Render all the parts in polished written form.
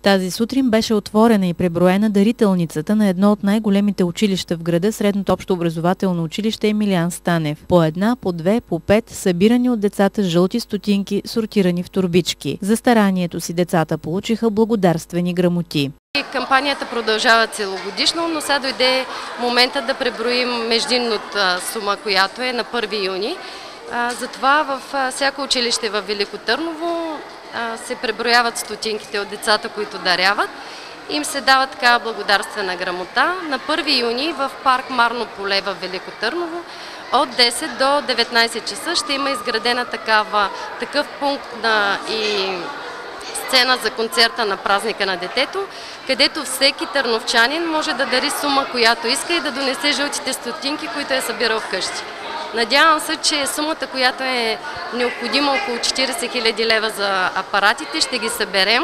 Тази сутрин беше отворена и преброена дарителницата на едно от най-големите училища в града, средното общообразователно училище Емилиан Станев. По една, по две, по пет, събирани от децата жълти стотинки, сортирани в торбички. За старанието си децата получиха благодарствени грамоти. Кампанията продължава целогодишно, но сега дойде момента да преброим междинната сума, която е на 1 юни. Затова във всяко училище в Велико Търново се преброяват стотинките от децата, които даряват. Им се дава такава благодарствена грамота. На 1 юни в парк Марно поле в Велико Търново от 10 до 19 часа ще има изградена такъв пункт и сцена за концерта на празника на детето, където всеки търновчанин може да дари сума, която иска и да донесе жълтите стотинки, които е събирал вкъщи. Надявам се, че сумата, която е необходима, около 40 000 лева за апаратите, ще ги съберем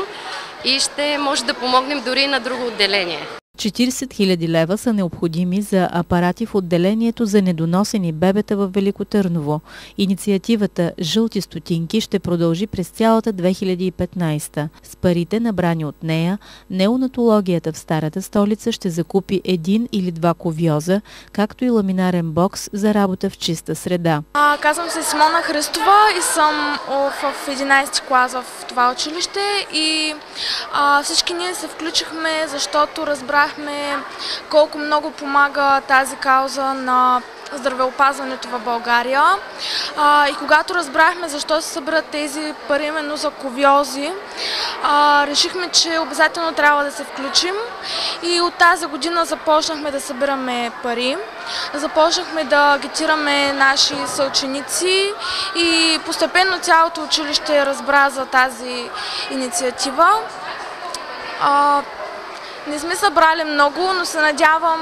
и ще може да помогнем дори на друго отделение. 40 000 лева са необходими за апарати в отделението за недоносени бебета в Велико Търново. Инициативата «Жълти стотинки» ще продължи през цялата 2015. С парите, набрани от нея, неонатологията в старата столица ще закупи 1 или 2 ковьоза, както и ламинарен бокс за работа в чиста среда. Казвам се Симона Христова и съм в 11 клас в това училище и всички ние се включихме, защото разбрахме колко много помага тази кауза на здравеопазването в България. И когато разбрахме защо се събират тези пари именно за ковьози, решихме, че обязателно трябва да се включим и от тази година започнахме да събираме пари. Започнахме да агитираме наши съученици и постепенно цялото училище разбра за тази инициатива. Не сме събрали много, но се надявам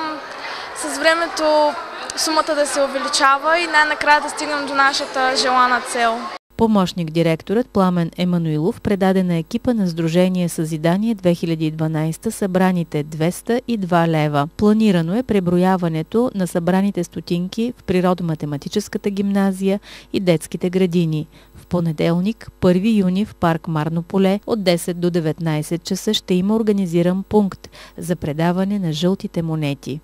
с времето сумата да се увеличава и най-накрая да стигнем до нашата желана цел. Помощник-директорът Пламен Емануилов предаде на екипа на Сдружение Съзидание 2012 събраните 202 лева. Планирано е преброяването на събраните стотинки в Природо-математическата гимназия и детските градини. В понеделник, 1 юни, в парк Марно поле от 10 до 19 часа ще има организиран пункт за предаване на жълтите монети.